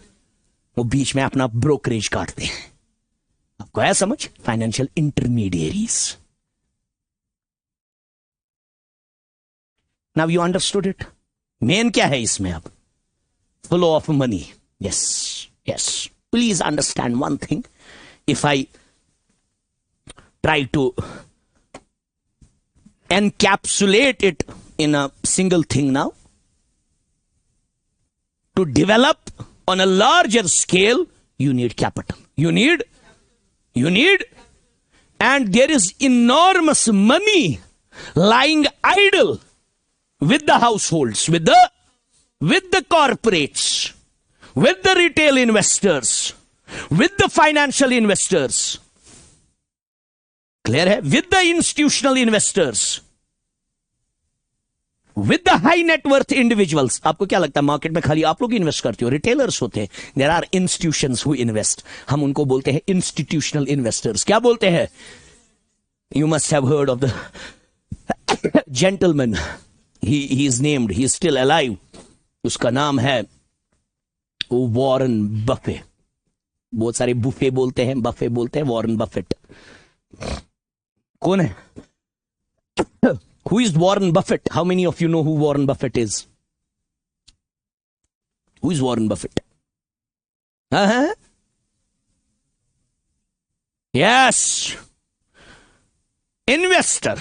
वो बीच में अपना ब्रोकरेज काटते हैं. आपको आया समझ? Financial intermediaries. Now you understood it. Main क्या है इसमें? अब flow of money. Yes. Please understand one thing. If I try to encapsulate it in a single thing now, to develop on a larger scale, you need capital. You need, and there is enormous money lying idle with the households, with the corporates, with the retail investors, with the financial investors. Clear है? With the institutional investors. With the high net worth individuals. आपको क्या लगता है market में खाली आप लोग invest करते हो? रिटेलर्स होते हैं, there are institutions who invest, हम उनको बोलते हैं इंस्टीट्यूशनल इन्वेस्टर्स। क्या बोलते हैं? You must have heard of the gentleman, he is named, he is still alive, उसका नाम है वॉरेन बफे। बहुत सारे बुफे बोलते हैं, बफे बोलते हैं, वॉरेन बफेट। कौन है? Who is Warren Buffett? How many of you know who Warren Buffett is? Who is Warren Buffett? Uh-huh. Yes. Investor.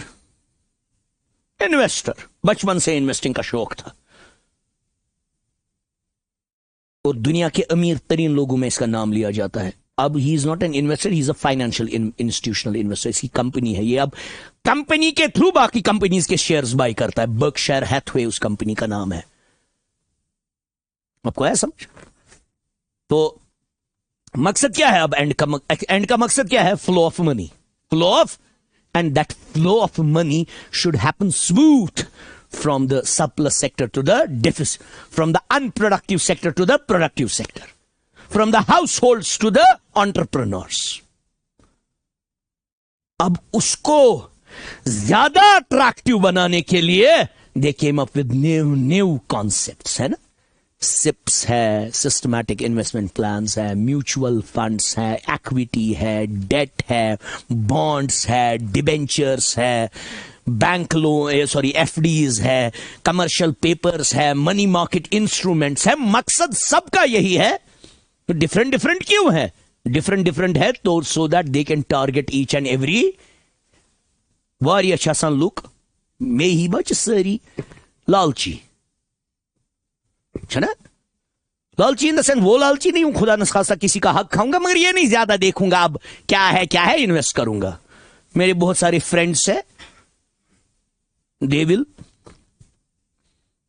बचपन से इन्वेस्टिंग का शौक था और दुनिया के अमीर तरीन लोगों में इसका नाम लिया जाता है। अब he is not an investor, he is a financial institutional investor. इसकी कंपनी है ये, अब कंपनी के थ्रू बाकी कंपनीज के शेयर्स बाय करता है। बर्कशायर हैथवे उस कंपनी का नाम है। आपको है समझ? तो मकसद क्या है अब? एंड का मकसद क्या है? Flow of money, flow of, and that flow of money should happen smooth from the surplus sector to the deficit, from the unproductive sector to the productive sector, from the households to the entrepreneurs. अब उसको ज्यादा attractive बनाने के लिए they came up with new concepts, है ना? Sips है, systematic investment plans है, म्यूचुअल फंड्स है, इक्विटी है, डेट है, बॉन्ड्स है, डिबेंचर्स है, बैंक लोन, सॉरी एफडीज है, कमर्शियल पेपर्स है, मनी मार्केट इंस्ट्रूमेंट्स है। मकसद सबका यही है। तो डिफरेंट क्यों है? डिफरेंट है तो so that they can target each and every. वारिया छासान लुक मे ही बच सारी लालची, है ना? लालची इन द सेंस वो लालची नहीं हूं खुदा न खासा किसी का हक खाऊंगा, मगर ये नहीं ज्यादा देखूंगा अब क्या है इन्वेस्ट करूंगा। मेरे बहुत सारे फ्रेंड्स है, दे विल,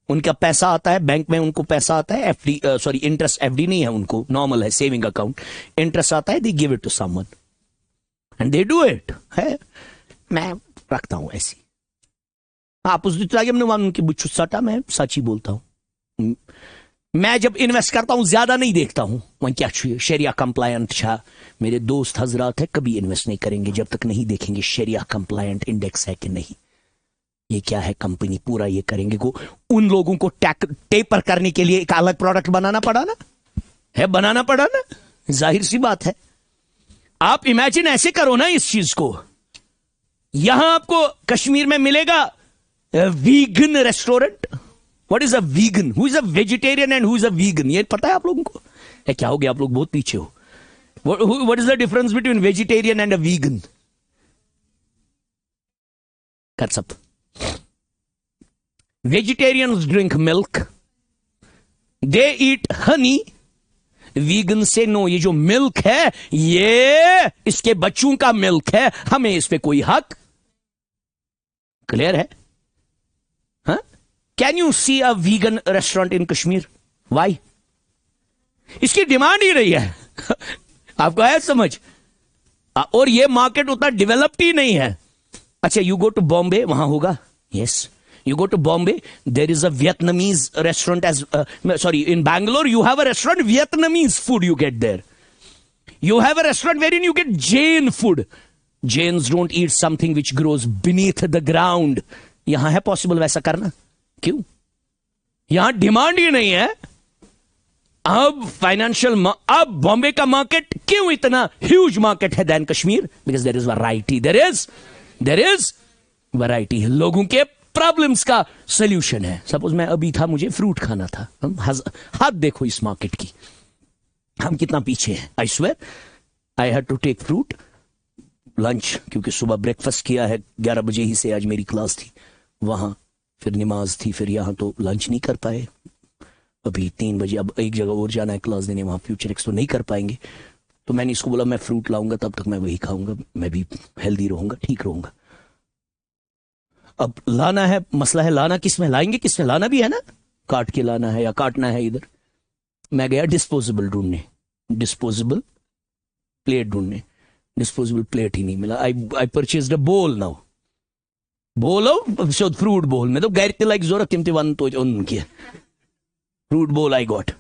उनका पैसा आता है बैंक में, उनको पैसा आता है एफडी, सॉरी इंटरेस्ट, एफडी नहीं है उनको, नॉर्मल है सेविंग अकाउंट, इंटरेस्ट आता है, they give it to someone and they do it. है मैं रखता हूं ऐसी। आप उस दिन उनकी बुच्चू सटा, मैं सच ही बोलता हूं। मैं जब इन्वेस्ट करता हूं ज्यादा नहीं देखता हूं वहीं क्या चाहिए, शरिया कंप्लायंट छा। मेरे दोस्त हजरात है कभी इन्वेस्ट नहीं करेंगे जब तक नहीं देखेंगे शरिया कंप्लायंट इंडेक्स है कि नहीं, ये क्या है कंपनी, पूरा ये करेंगे। को उन लोगों को टेपर करने के लिए एक अलग प्रोडक्ट बनाना पड़ा ना, जाहिर सी बात है। आप इमेजिन ऐसे करो ना इस चीज को, यहां आपको कश्मीर में मिलेगा vegan restaurant. What is a vegan? Who is a vegetarian and who is a vegan? ये पता है आप लोगों को? क्या हो गया, आप लोग बहुत पीछे हो। What is the difference between vegetarian and a vegan? Cuts Vegetarians drink milk, they eat honey. Vegan से नो, ये जो मिल्क है ये इसके बच्चों का मिल्क है, हमें इस पे कोई हक। क्लियर है? हाँ? Can you see a vegan restaurant in Kashmir? Why? इसकी डिमांड ही नहीं है। आपको है समझ? और ये मार्केट उतना डेवलप्ड ही नहीं है। अच्छा, यू गो टू बॉम्बे, वहां होगा। Yes, you go to Bombay, there is a Vietnamese restaurant in Bangalore you have a restaurant, Vietnamese food you get there. You have a restaurant wherein you get Jain food. Jains don't eat something which grows beneath the ground. यहां है possible वैसा करना? क्यों? यहां demand ही नहीं है। अब अब बॉम्बे का मार्केट क्यों इतना ह्यूज मार्केट है than Kashmir? Because there is variety, there is variety. लोगों के प्रॉब्लम्स का सोल्यूशन है। सपोज मैं अभी था, मुझे फ्रूट खाना था, हाथ देखो इस मार्केट की, हम कितना पीछे हैं। I swear I had to take fruit lunch, क्योंकि सुबह ब्रेकफास्ट किया है 11 बजे ही से, आज मेरी क्लास थी वहां, फिर नमाज थी, फिर यहां तो लंच नहीं कर पाए। अभी 3 बजे, अब एक जगह और जाना है क्लास देने, वहां फ्यूचर एक्स तो नहीं कर पाएंगे। तो मैंने इसको बोला मैं फ्रूट लाऊंगा, तब तक मैं वही खाऊंगा, मैं भी हेल्दी रहूंगा, ठीक रहूंगा। अब लाना है, मसला है लाना किसमें, लाएंगे किसमें, लाना भी है ना, काट के लाना है या काटना है इधर। मैं गया डिस्पोजेबल ढूंढने, डिस्पोजेबल प्लेट ढूंढने, डिस्पोजेबल प्लेट ही नहीं मिला। आई परचेज्ड अ बोल नाउ। बोलो शोध फ्रूट बोल में तो गर ते लग जरूरत तिम ते वन तो उन के फ्रूट बोल I got.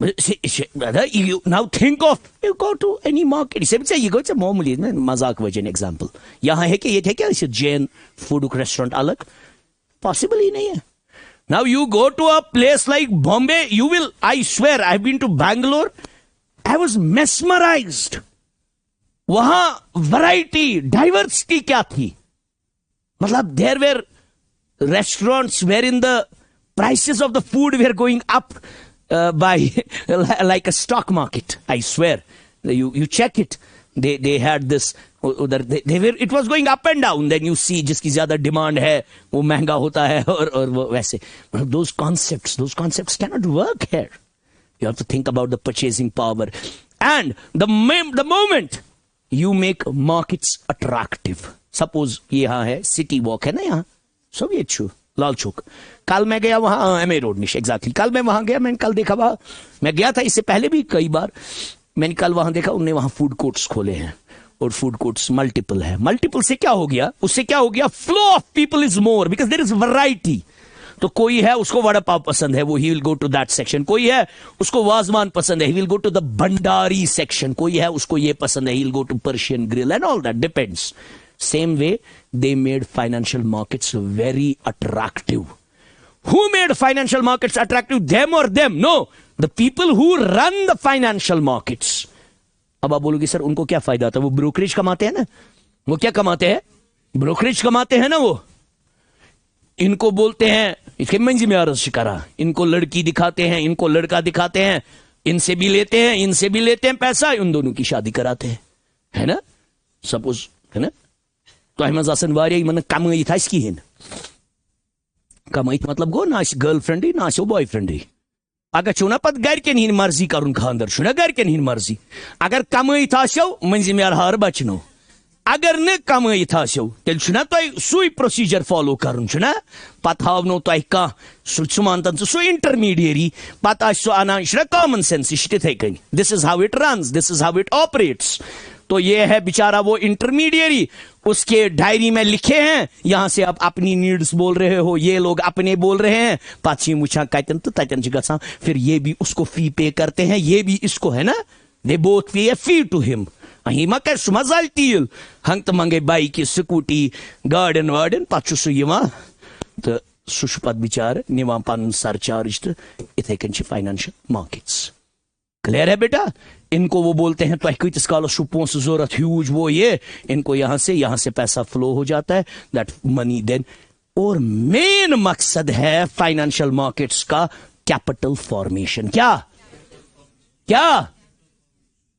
Brother, you now think of you go to any market. You go to मामूली मजाक वजन एग्जांपल यहाँ है कि ये थे क्या इसे जैन फूड रेस्टोरेंट अलग पॉसिबल ही नहीं है. Now you go to a place like Bombay, you will, I swear, I've been to Bangalore, I was mesmerized. वहां वैरायटी डाइवर्सिटी क्या थी. मतलब there were restaurants wherein the prices of the food were going up by like a stock market. I swear, you check it. They had this. They were. It was going up and down. Then you see, जिसकी ज़्यादा demand है, वो महंगा होता है और वो वैसे. Those concepts cannot work here. You have to think about the purchasing power, and the moment you make markets attractive. Suppose यहाँ है City Walk है ना यहाँ, सब ये छू लाल चौक. कल मैं गया वहां एमए रोड निश एग्जैक्टली. कल मैं वहां गया, मैंने कल देखा वहां, मैं गया था इससे पहले भी कई बार. मैंने कल वहां देखा उन्होंने वहां फूड कोर्ट्स खोले हैं और फूड कोर्ट्स मल्टीपल है. मल्टीपल से क्या हो गया, उससे क्या हो गया, flow of people is more because there is variety. तो कोई है उसको वड़ा पाव पसंद है, वो he will go to that section. कोई है उसको वाजवान पसंद है, he will go to the Bhandari section. कोई है उसको ये पसंद है, he will go to Persian grill and all that depends. Same way, they made financial markets very attractive. Who made financial markets attractive? Them or them? No, the people who run the financial markets. अब आप बोलोगे sir उनको क्या फायदा था, वो brokerage कमाते हैं ना. वो क्या कमाते हैं, ब्रोकरेज कमाते हैं ना. वो इनको बोलते हैं इसके मंजी में अर्ज शिकारा. इनको लड़की दिखाते हैं, इनको लड़का दिखाते हैं, इनसे भी लेते हैं, इनसे भी लेते हैं पैसा, उन दोनों की शादी कराते हैं, है ना. सपोज है ना. तो अहमद हसन वारिया मन कमाई था कहें. कमाई मतलब गो ना गर्ल फ्रेंड ना बॉयफ्रेंड. अगर छो ना पत गरकन हिंद मर्जी कर खानदर छो ना गरकन हिंद मर्जी. अगर कमाई थासो मंजिम यार बचनो. अगर न कमाई थासो तेल छो ना तुम सुई प्रोसीजर फॉलो करन छो ना. पत हावनो तुम कह सह मान सो इंटरमीडियरी पत सो अनान कॉमन सेंस तिथे कन. This is how it runs, this is how it operates. तो ये है बेचारा वो इंटरमीडियरी, उसके डायरी में लिखे हैं यहां से आप अपनी नीड्स बोल रहे हो, ये लोग अपने बोल रहे हैं. पाची मुछा कतन तो ततन गसा. फिर ये भी उसको फी पे करते हैं, ये भी इसको, है ना. दे बोथ पे फी टू हिम. अही मा कर मजाल टील हंग तो मंगे बाइक स्कूटी गार्डन वार्डन पु सह तो सह पत बिचार निवान पन सरचार्ज. तो इथे कन फाइनेंशियल मार्केट्स. क्लियर है बेटा. इनको वो बोलते हैं तो कतिस कालस पोस जरूरत ह्यूज वो ये, इनको यहां से पैसा फ्लो हो जाता है, दैट मनी देन. और मेन मकसद है फाइनेंशियल मार्केट्स का कैपिटल फॉर्मेशन. क्या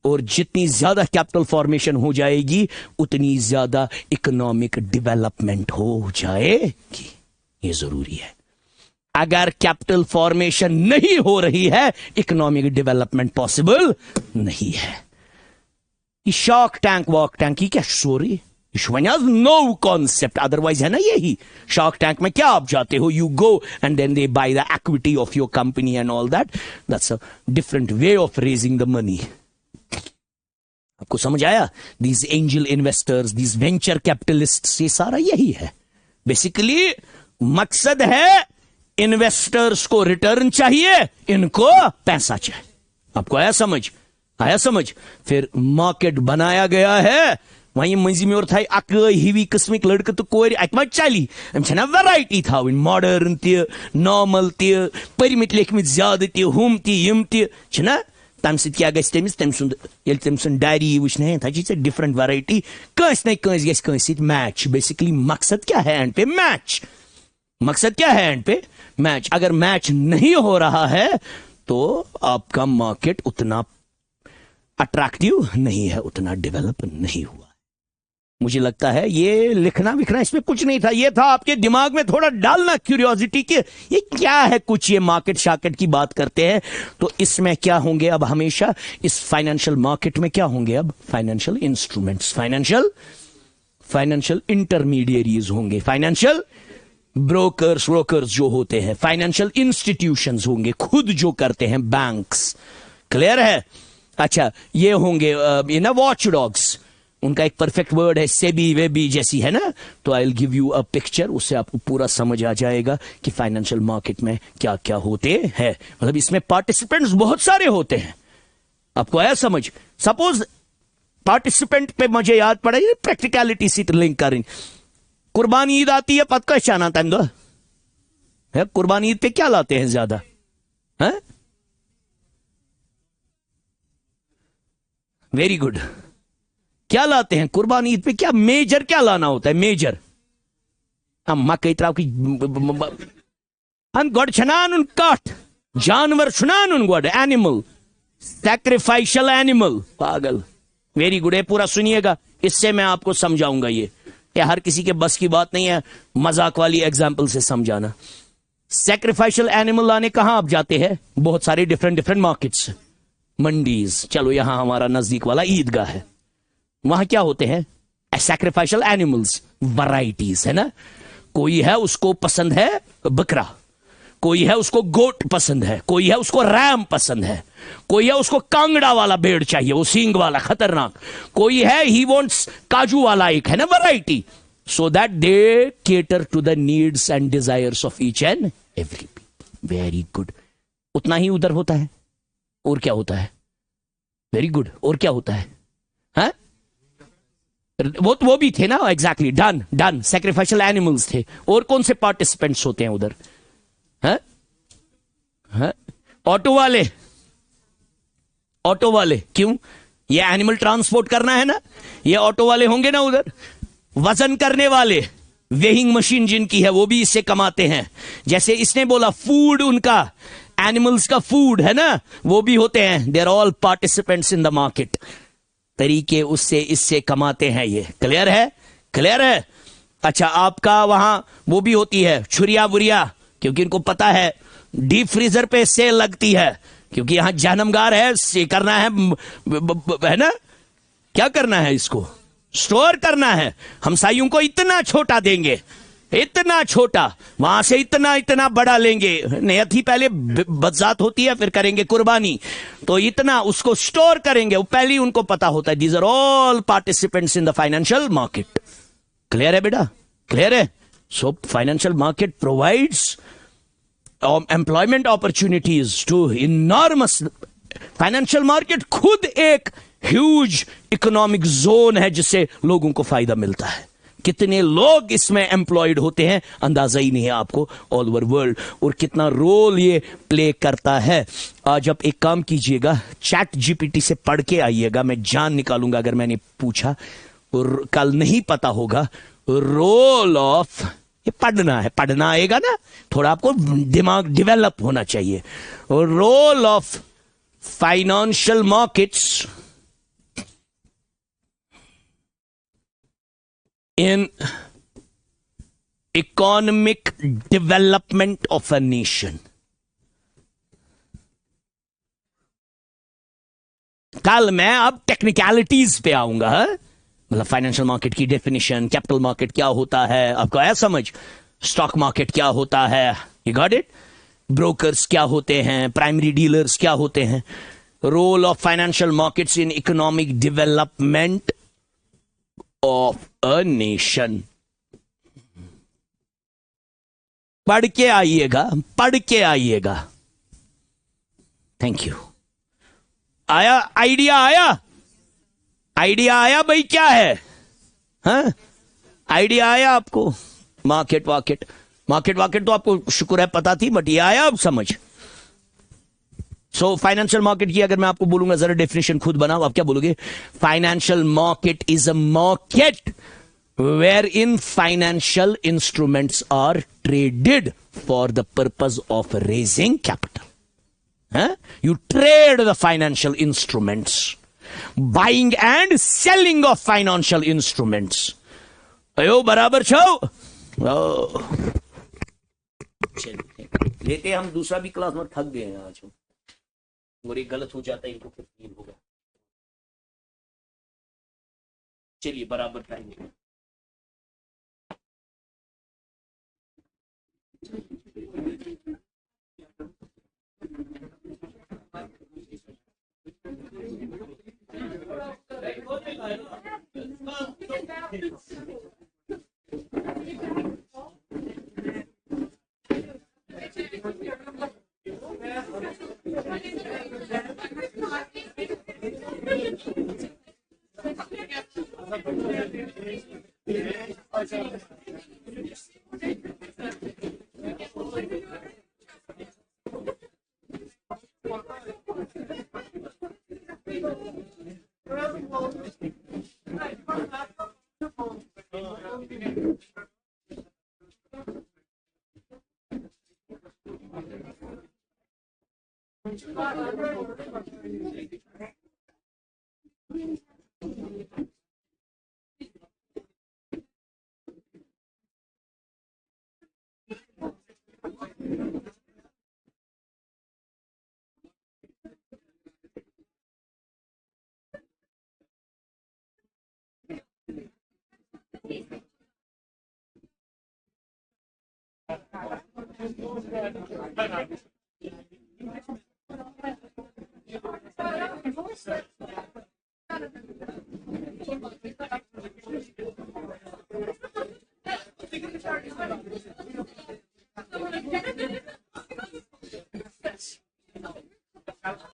और जितनी ज्यादा कैपिटल फॉर्मेशन हो जाएगी उतनी ज्यादा इकोनॉमिक डेवलपमेंट हो जाएगी. ये जरूरी है. अगर कैपिटल फॉर्मेशन नहीं हो रही है इकोनॉमिक डेवलपमेंट पॉसिबल नहीं है. शॉक टैंक वॉक टैंक की क्या स्टोरी, नो कॉन्सेप्ट अदरवाइज है ना. यही शॉक टैंक में क्या आप जाते हो, you go and then they buy the equity of your company and all that. That's a different way of raising the money. आपको समझ आया. These angel investors, these venture capitalist, ये सारा यही है बेसिकली. मकसद है इन्वेस्टर्स को रिटर्न चाहिए, इनको पैसा चाहिए. आपको आया समझ. फिर मार्केट बनाया गया है. वहीं मंजी में और था अक हिवी किस्मिक लड़के तो कोर अत मा चली ना वैरायटी था मॉडर्न ति नॉर्मल ति परमित लेखमित ज्यादा ति हम ति यम ति ना. तम सत क्या गस तम सुन डायरी वुचने डिफरेंट वैरायटी कंस न कंस गस मैच. बेसिकली मकसद क्या है एंड पे मैच. मकसद क्या है एंड पे मैच. अगर मैच नहीं हो रहा है तो आपका मार्केट उतना अट्रैक्टिव नहीं है, उतना डेवलप नहीं हुआ. मुझे लगता है ये लिखना विखना इसमें कुछ नहीं था. ये था आपके दिमाग में थोड़ा डालना क्यूरियोसिटी के ये क्या है. कुछ ये मार्केट शाकेट की बात करते हैं तो इसमें क्या होंगे अब हमेशा इस फाइनेंशियल मार्केट में क्या होंगे अब फाइनेंशियल इंस्ट्रूमेंट्स, फाइनेंशियल इंटरमीडियरीज होंगे, फाइनेंशियल ब्रोकर्स जो होते हैं, फाइनेंशियल इंस्टीट्यूशंस होंगे खुद जो करते हैं, बैंक्स. क्लियर है. अच्छा ये होंगे ये ना वॉच डॉग्स. उनका एक परफेक्ट वर्ड है सेबी वेबी जैसी, है ना। तो I will give you a picture, उससे आपको पूरा समझ आ जाएगा कि फाइनेंशियल मार्केट में क्या क्या होते हैं। मतलब इसमें पार्टिसिपेंट्स बहुत सारे होते हैं। आपको आया समझ? सपोज पार्टिसिपेंट पे मुझे याद पड़ा, ये प्रैक्टिकलिटी से लिंक कर रही। कुर्बानी ईद आती है, पत का शाना तंग है। कुर्बानी ईद पे क्या लाते हैं ज्यादा, है? Very good. क्या लाते हैं कुर्बानी ईद पे? क्या मेजर क्या लाना होता है? मेजर अम्मा कई तरह की गॉड छनान उन काट जानवर छुनान उन गॉड एनिमल सैक्रिफाइशियल एनिमल। पागल। Very good. ये पूरा सुनिएगा, इससे मैं आपको समझाऊंगा। ये हर किसी के बस की बात नहीं है मजाक वाली एग्जाम्पल से समझाना। सैक्रिफाइशियल एनिमल लाने कहां आप जाते हैं? बहुत सारे डिफरेंट डिफरेंट मार्केट्स, मंडीज। चलो यहां हमारा नजदीक वाला ईदगाह है, वहां क्या होते हैं? सैक्रिफाइशियल एनिमल्स, वैरायटीज, है ना। कोई है उसको पसंद है बकरा, कोई है उसको गोट पसंद है, कोई है उसको रैम पसंद है, कोई है उसको कांगड़ा वाला भेड़ चाहिए, वो सींग वाला खतरनाक, कोई है ही वांट्स काजू वाला, एक है ना variety. So that they cater to the needs and desires of each and every. Very good. उतना ही उधर होता है। और क्या होता है? Very good. और क्या होता है? हाँ? वो भी थे ना, exactly. Done done. Sacrificial animals थे। और कौन से पार्टिसिपेंट्स होते हैं उधर? है? है? ऑटो वाले। ऑटो वाले क्यों? ये एनिमल ट्रांसपोर्ट करना है ना, ये ऑटो वाले होंगे ना उधर। वजन करने वाले, वेइंग मशीन जिनकी है, वो भी इससे कमाते हैं। जैसे इसने बोला फूड, उनका एनिमल्स का फूड है ना, वो भी होते हैं। They are all participants in the market. तरीके उससे इससे कमाते हैं। ये क्लियर है? क्लियर है। अच्छा, आपका वहां वो भी होती है छुरिया बुरिया, क्योंकि इनको पता है डीप फ्रीजर पे सेल लगती है, क्योंकि यहां जहनमगार है, से करना है ना। क्या करना है? इसको स्टोर करना है। हमसाइयों को इतना छोटा देंगे, इतना छोटा, वहां से इतना इतना बड़ा लेंगे। नियति पहले बज़ात होती है, फिर करेंगे कुर्बानी, तो इतना उसको स्टोर करेंगे। वो पहले ही उनको पता होता है these are all participants in the financial market. Clear है बेटा? क्लियर है? So financial market provides employment opportunities to enormous. Financial market खुद एक ह्यूज इकोनॉमिक जोन है जिससे लोगों को फायदा मिलता है। कितने लोग इसमें एम्प्लॉयड होते हैं अंदाजा ही नहीं है आपको, ऑल ओवर वर्ल्ड। और कितना रोल ये प्ले करता है। आज आप एक काम कीजिएगा, चैट जीपीटी से पढ़ के आइएगा, मैं जान निकालूंगा अगर मैंने पूछा और कल नहीं पता होगा। रोल ऑफ, ये पढ़ना है, पढ़ना आएगा ना, थोड़ा आपको दिमाग डेवलप होना चाहिए। Role of financial markets in economic development of a nation। कल मैं अब टेक्निकलिटीज पे आऊंगा, मतलब फाइनेंशियल मार्केट की डेफिनेशन, कैपिटल मार्केट क्या होता है, आपको आया समझ? स्टॉक मार्केट क्या होता है, यू गॉट इट? ब्रोकर्स क्या होते हैं, प्राइमरी डीलर्स क्या होते हैं। Role of financial markets in economic development of a nation. पढ़ के आइएगा, पढ़ के आइएगा। Thank you. आया आइडिया? आया आइडिया? आया भाई? क्या है? हाँ, आइडिया आया आपको? मार्केट वाकेट, मार्केट वाकेट तो आपको शुक्र है पता थी, बट ये आया अब समझ। सो फाइनेंशियल मार्केट की अगर मैं आपको बोलूंगा जरा डेफिनेशन खुद बनाओ, आप क्या बोलोगे? Financial market is a market where in financial instruments are traded for the purpose of raising capital. You trade the financial instruments, buying and selling of financial instruments. अयो बराबर छो। लेते हम दूसरा भी क्लास में, थक गए हैं आज। और ये गलत हो जाता है, इनको फिर फील होगा। चलिए बराबर टाइम।